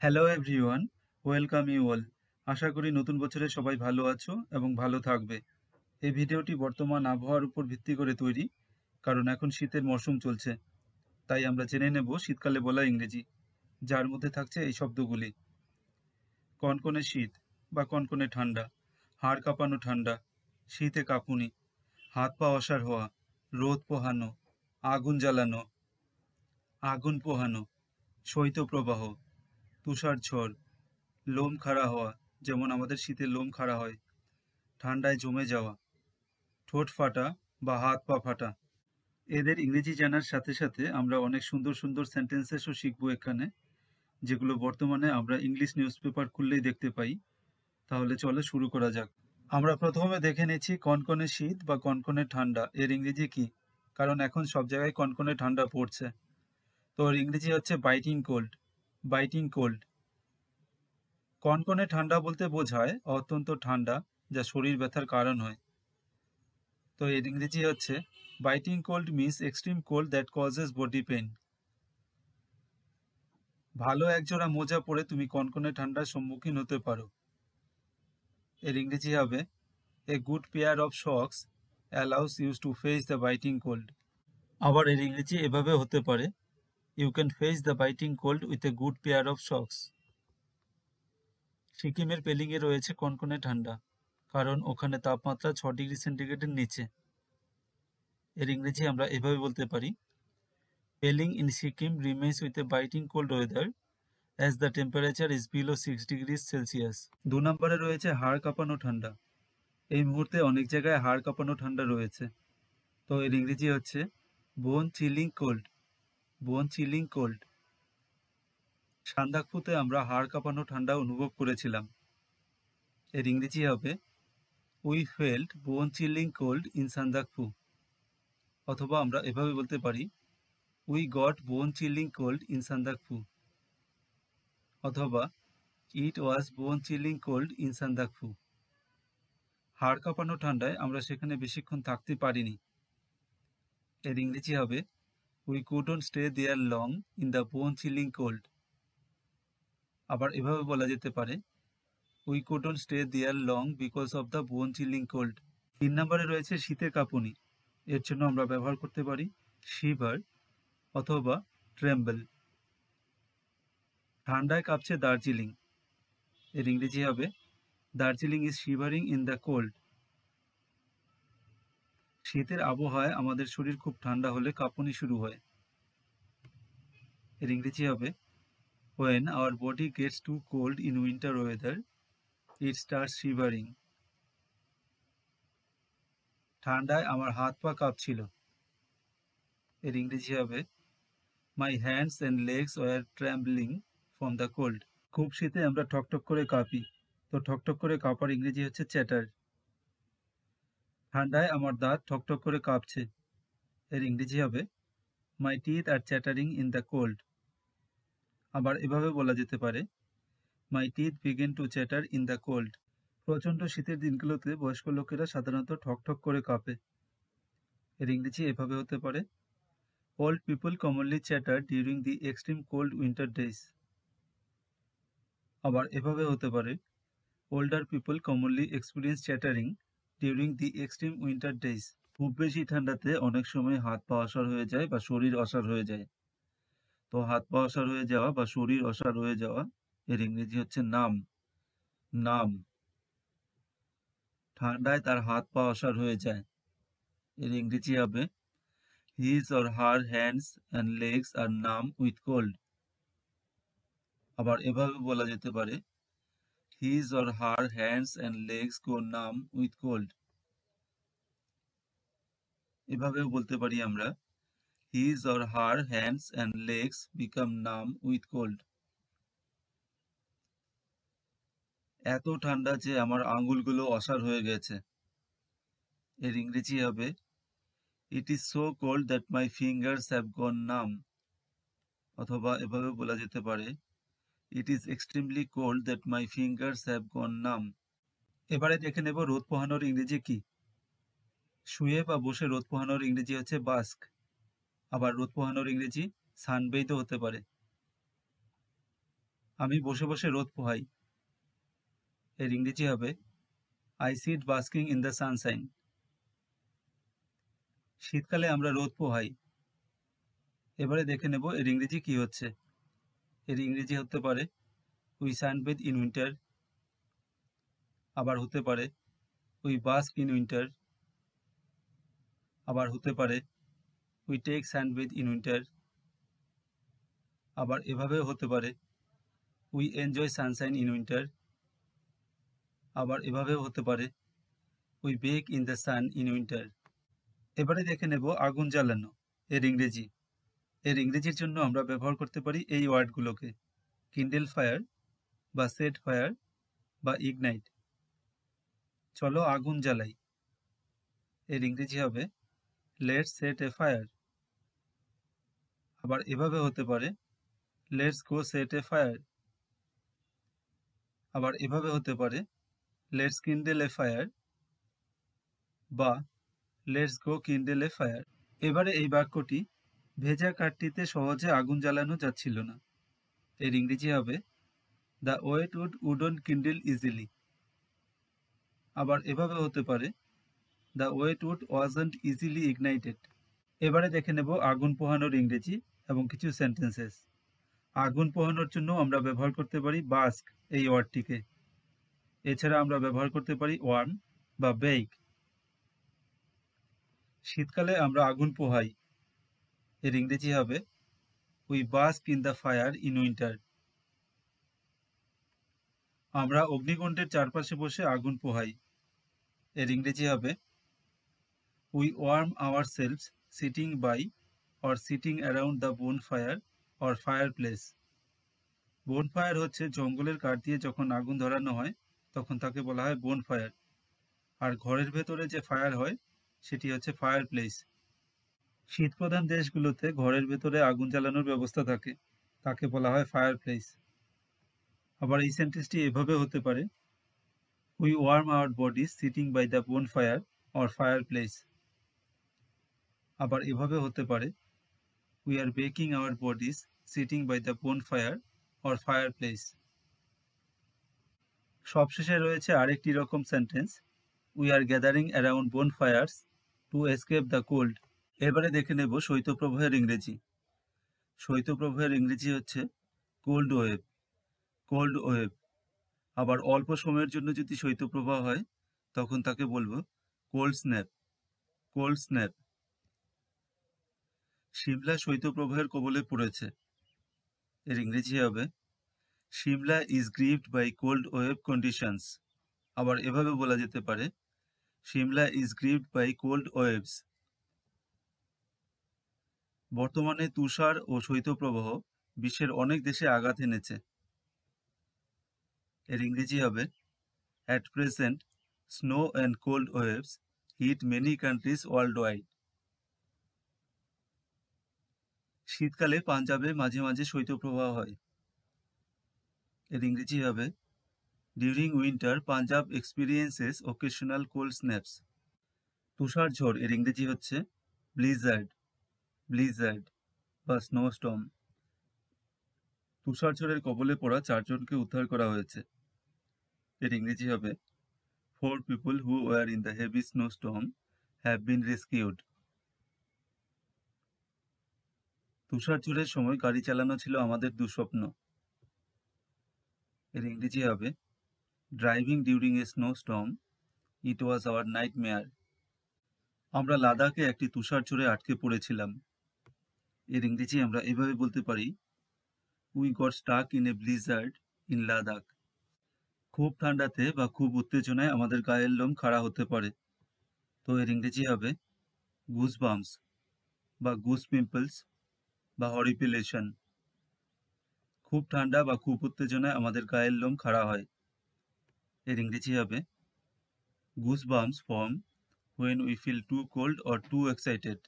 Hello everyone, welcome you all. আশা করি নতুন বছরে সবাই ভালো আছো এবং ভালো থাকবে। এই ভিডিওটি বর্তমান আবহাওয়ার উপর ভিত্তি করে তৈরি, কারণ এখন শীতের মরশুম চলছে। তাই আমরা জেনে নেব শীতকালে বলা ইংরেজি, যার মধ্যে থাকছে এই শব্দগুলি: কনকনে শীত বা কনকনে ঠান্ডা, হাড় কাঁপানো ঠান্ডা, শীতে কাঁপুনি, হাত পা অসাড় হওয়া, রোদ পোহানো, আগুন জ্বালানো, আগুন পোহানো, শৈত্যপ্রবাহ, তুষার ঝড়, লোম খাড়া হওয়া, যেমন আমাদের শীতে লোম খাড়া হয়, ঠান্ডায় জমে যাওয়া, ঠোঁট ফাটা বা হাত পা ফাটা। এদের ইংরেজি জানার সাথে সাথে আমরা অনেক সুন্দর সুন্দর সেন্টেন্সেসও শিখবো এখানে, যেগুলো বর্তমানে আমরা ইংলিশ নিউজ পেপার খুললেই দেখতে পাই। তাহলে চলো শুরু করা যাক। আমরা প্রথমে দেখে নিচ্ছি কনকনে শীত বা কনকনে ঠান্ডা এর ইংরেজি কি, কারণ এখন সব জায়গায় কনকনে ঠান্ডা পড়ছে। তো এর ইংরেজি হচ্ছে বাইটিং কোল্ড। Biting cold. কনকনে ঠান্ডা বলতে বোঝায় অত্যন্ত ঠান্ডা, যা শরীর ব্যথার কারণ হয়। তো এর ইংরেজি হচ্ছে biting cold means extreme cold that causes body pain. ভালো একজোড়া মোজা পরে তুমি কনকনে ঠান্ডার সম্মুখীন হতে পারো। এর ইংরেজি হবে a good pair of socks allows use to face the biting cold. আবার এর ইংরেজি এভাবে হতে পারে, you can face the biting cold with a good pair of socks. সিকিমের পেলিংয়ে রয়েছে কনকনে ঠান্ডা, কারণ ওখানে তাপমাত্রা 6 ডিগ্রি সেন্টিগ্রেডের নিচে। এর ইংরেজি আমরা এভাবে বলতে পারি, Pelling in Sikkim remains with a biting cold weather as the temperature is below 6 degrees Celsius। 2 নম্বরে রয়েছে হাড় কাঁপানো ঠান্ডা। এই মুহূর্তে অনেক জায়গায় হাড় কাঁপানো ঠান্ডা রয়েছে। তো এর ইংরেজি হচ্ছে বোন চিলিং কোল্ড। বোন চিলিং কোল্ড। সান্দাকফুতে আমরা হাড় কাঁপানো ঠান্ডা অনুভব করেছিলাম। এর ইংরেজি হবে উই ফেল্ট বোন চিলিং কোল্ড ইন সান্দাকফু। অথবা আমরা এভাবে বলতে পারি, উই গট বোন চিলিং কোল্ড ইন সান্দাকফু। অথবা ইট ওয়াজ বোন চিলিং কোল্ড ইন সান্দাকফু। হাড় কাঁপানো ঠান্ডায় আমরা সেখানে বেশিক্ষণ থাকতে পারিনি। এর ইংরেজি হবে we couldn't stay there long in the bone chilling cold. আবার এভাবে বলা যেতে পারে, we couldn't stay there long because of the bone chilling cold. 3 নম্বরে রয়েছে শীতে কাঁপুনি। এর জন্য আমরা ব্যবহার করতে পারি শিভার অথবা ট্রেম্বল। ঠান্ডায় কাঁপছে দার্জিলিং। এর ইংরেজি হবে Darjeeling is shivering in the cold. শীতের আবহাওয়ায় আমাদের শরীর খুব ঠান্ডা হলে কাঁপুনি শুরু হয়। এর ইংরেজি হবে when our body gets too cold in winter weather it starts shivering। ঠান্ডায় আমার হাত পা কাঁপছিল। এর ইংরেজি হবে my hands and legs were trembling from the cold। খুব শীতে আমরা ঠকঠক করে কাঁপি। তো ঠকঠক করে কাঁপার ইংরেজি হচ্ছে চ্যাটার। ঠান্ডায় আমার দাঁত ঠকঠক করে কাঁপছে। এর ইংরেজি হবে my teeth are chattering in the cold। আবার এভাবে বলা যেতে পারে, my teeth begin to chatter in the cold। প্রচণ্ড শীতের দিনগুলোতে বয়স্ক লোকেরা সাধারণত ঠকঠক করে কাঁপে। এর ইংরেজি এভাবে হতে পারে, old people commonly chatter during the extreme cold winter days। আবার এভাবে হতে পারে, older people commonly experience chattering during the extreme winter days। খুব বেশি ঠান্ডাতে অনেক সময় হাত পা অসাড় হয়ে যায় বা শরীর অসাড় হয়ে যায়। তো হাত পা অসাড় হয়ে যাওয়া বা শরীর অসাড় হয়ে যাওয়া এর ইংরেজি হচ্ছে নাম। নাম। ঠান্ডায় তার হাত পা অসাড় হয়ে যায়। এর ইংরেজি হবে his or her hands and legs are numb with cold। আবার এভাবে বলা যেতে পারে, his or her hands and legs go numb with cold। এভাবেও বলতে পারি আমরা, his or her hands and legs become numb with cold। এত ঠান্ডা যে আমার আঙ্গুলগুলো অসাড় হয়ে গেছে। এর ইংরেজি হবে it is so cold that my fingers have gone numb। অথবা এভাবে বলা যেতে পারে, it is extremely cold that my fingers have gone numb। এবারে দেখে নেব রোদ পোহানোর ইংরেজি কি। শুয়ে বা বসে রোদ পোহানোর ইংরেজি হচ্ছে বাস্ক। আবার রোদ পোহানোর ইংরেজি সানবেইদও হতে পারে। আমি বসে বসে রোদ পোহাই। এর ইংরেজি হবে I sit basking in the Sunshine. শীতকালে আমরা রোদ পোহাই। এবারে দেখে নেব এর ইংরেজি কি হচ্ছে। এর ইংরেজি হতে পারে উই সানবেথ ইন উইন্টার, আবার হতে পারে উই বাস্ক ইন উইন্টার, আবার হতে পারে we take sunbath in winter, আবার এভাবেও হতে পারে we enjoy sunshine in winter, আবার এভাবেও হতে পারে we bake in the sun in winter. এবারে দেখে নেব আগুন জ্বালানো এর ইংরেজি। এর ইংরেজির জন্য আমরা ব্যবহার করতে পারি এই ওয়ার্ডগুলোকে কিন্ডেল ফায়ার বা সেট ফায়ার বা ইগনাইট। চলো আগুন জ্বালাই। এর ইংরেজি হবে লেটস সেট এ ফায়ার। আবার এভাবে হতে পারে let's go set A fire. আবার এভাবে হতে পারে লেটস কিন্ডেল এ ফায়ার বা let's go Kindle A fire. এবারে এই বাক্যটি ভেজা কাঠটিতে সহজে আগুন জ্বালানো যাচ্ছিল না। এর ইংরেজি হবে the wood wouldn't kindle easily. আবার এভাবে হতে পারে the wood wasn't easily ignited. এবারে দেখে নেব আগুন পোহানোর ইংরেজি এবং কিছু সেন্টেন্সেস। আগুন পোহানোর জন্য আমরা ব্যবহার করতে পারি বাস্ক এই ওয়ার্ডটিকে। এছাড়া আমরা ব্যবহার করতে পারি ওয়ার্ম বা বেক। শীতকালে আমরা আগুন পোহাই। এর ইংরেজি হবে we bask in the fire in winter. আমরা অগ্নিকুণ্ডের চারপাশে বসে আগুন পোহাই। এর ইংরেজি হবে we warm ourselves sitting by or sitting around the bonfire or fireplace. Bonfire হচ্ছে জঙ্গলের কাঠ দিয়ে যখন আগুন ধরানো হয় তখন তাকে বলা হয় বোনফায়ার। আর ঘরের ভেতরে যে ফায়ার হয় সেটি হচ্ছে ফায়ার প্লেস। শীতপ্রধান দেশগুলোতে ঘরের ভেতরে আগুন জ্বালানোর ব্যবস্থা থাকে, তাকে বলা হয় ফায়ার প্লেস। আবার এই সেন্টেন্সটি এভাবে হতে পারে we warm our bodies sitting by the bonfire or fireplace. আবার এভাবে হতে পারে we are baking our bodies sitting by the bonfire or fireplace. সবশেষে রয়েছে আরেকটি রকম sentence we are gathering around bonfires to escape the cold. এবারে দেখে নেব শৈত্যপ্রবাহের ইংরেজি। শৈত্যপ্রবাহের ইংরেজি হচ্ছে কোল্ড ওয়েভ। Cold wave. আবার অল্প সময়ের জন্য যদি শৈত্যপ্রবাহ হয় তখন তাকে বলবো cold snap. Cold snap. Shimla শৈত্যপ্রবাহের কবলে পড়েছে। এর ইংরেজি হবে Shimla is grieved by cold wave conditions. আবার এভাবে বলা যেতে পারে Shimla is grieved by cold waves. বর্তমানে তুষার ও শৈত্যপ্রবাহ বিশ্বের অনেক দেশে আঘাত এনেছে। এর ইংরেজি হবে at present snow and cold waves hit many countries worldwide. শীতকালে পাঞ্জাবে মাঝে মাঝে শৈত্যপ্রবাহ হয়। এর ইংরেজি হবে during winter Punjab experiences occasional cold snaps. তুষার ঝড় এর ইংরেজি হচ্ছে ব্লিজার্ড। ব্লিজার্ড বা স্নোস্টর্ম। তুষার ঝড়ের কবলে পড়া 4 জনকে উদ্ধার করা হয়েছে। এর ইংরেজি হবে 4 people who were in the heavy snowstorm have been rescued. তুষার ঝড়ের সময় গাড়ি চালানো ছিল আমাদের দুঃস্বপ্ন। এর ইংরেজি হবে driving during a snowstorm it was our nightmare. আমরা লাদাখে একটি তুষার ঝড়ে আটকে পড়েছিলাম। এর ইংরেজি আমরা এভাবে বলতে পারি we got stuck in a Blizzard in Ladakh. খুব ঠান্ডাতে বা খুব উত্তেজনায় আমাদের গায়ের লোম খাড়া হতে পারে। তো এর ইংরেজি হবে গুজবাম্পস বা গুজ পিম্পলস বা হরিপিলেশন। খুব ঠান্ডা বা খুব উত্তেজনায় আমাদের গায়ের লোম খাড়া হয়। এর ইংরেজি হবে goosebumps form when we feel too cold or too excited.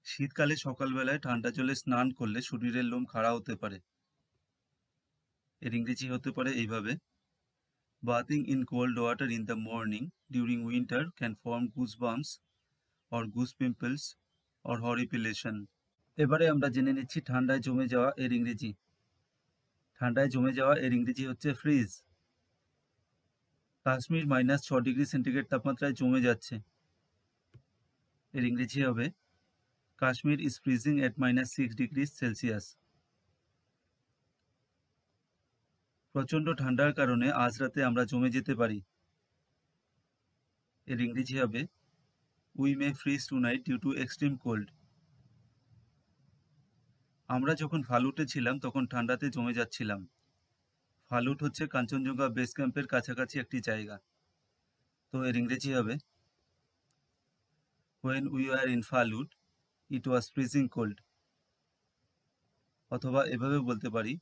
শীতকালে সকালবেলায় ঠান্ডা জলে স্নান করলে শরীরের লোম খাড়া হতে পারে। এর ইংরেজি হতে পারে এইভাবে bathing in cold water in the morning during winter can form goosebumps or goose pimples or horripilation. এবারে আমরা জেনে নিচ্ছি ঠান্ডায় জমে যাওয়া এর ইংরেজি। ঠান্ডায় জমে যাওয়া এর ইংরেজি হচ্ছে ফ্রিজ। কাশ্মীর -6 ডিগ্রি সেন্টিগ্রেড তাপমাত্রায় জমে যাচ্ছে, এর ইংরেজি হবে Kashmir is freezing at -6 degree Celsius. প্রচণ্ড ঠান্ডার কারণে আজ রাতে আমরা জমে যেতে পারি, এর ইংরেজি হবে we may freeze tonight due to extreme cold. আমরা যখন ফালুটে ছিলাম তখন ঠান্ডাতে জমে যাচ্ছিলাম। ফালুট হচ্ছে কাঞ্চনজঙ্ঘা বেস ক্যাম্পের কাছাকাছি একটি জায়গা, তো এর ইংরেজি হবে When we were in Falud, it was freezing cold. অথবা এভাবে বলতে পারি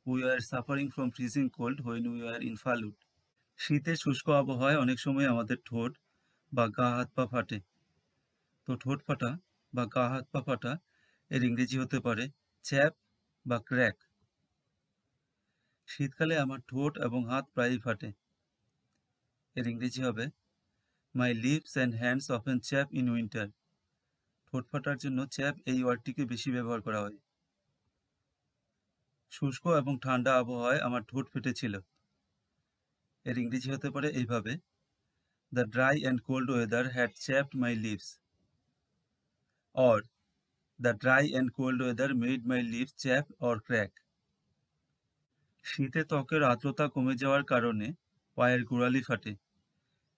We were suffering from freezing cold when we were in Falud. শীতের শুষ্ক আবহাওয়ায় অনেক সময় আমাদের ঠোঁট বা গা হাত পা ফাটে। তো ঠোঁট ফাটা বা গা হাত পা ফাটা এর ইংরেজি হতে পারে চ্যাপ বা ক্র্যাক। শীতকালে আমার ঠোঁট এবং হাত প্রায়ই ফাটে, এর ইংরেজি হবে My lips and hands often chap in winter. ঠোঁট ফাটার জন্য চ্যাপ এই ওয়ার্ডটিকে বেশি ব্যবহার করা হয়। শুষ্ক এবং ঠান্ডা আবহাওয়ায় আমার ঠোঁট ফেটেছিল, এর ইংরেজি হতে পারে এইভাবে The dry and cold weather had chapped my lips. Or The dry and cold weather made my lips chap or crack. শীতে ত্বকের আর্দ্রতা কমে যাওয়ার কারণে পায়ের গোড়ালি ফাটে।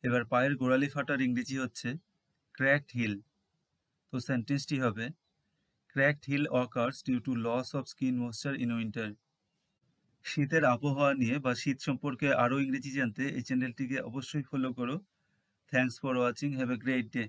এবার পায়ের গোড়ালি ফাটার ইংরেজি হচ্ছে cracked heel. তো সেন্টেন্সটি হবে Cracked heel occurs due to loss of skin moisture in winter. শীতের আবহাওয়া নিয়ে বা শীত সম্পর্কে আরও ইংরেজি জানতে এই চ্যানেলটিকে অবশ্যই ফলো করো। Thanks for watching. Have a great day.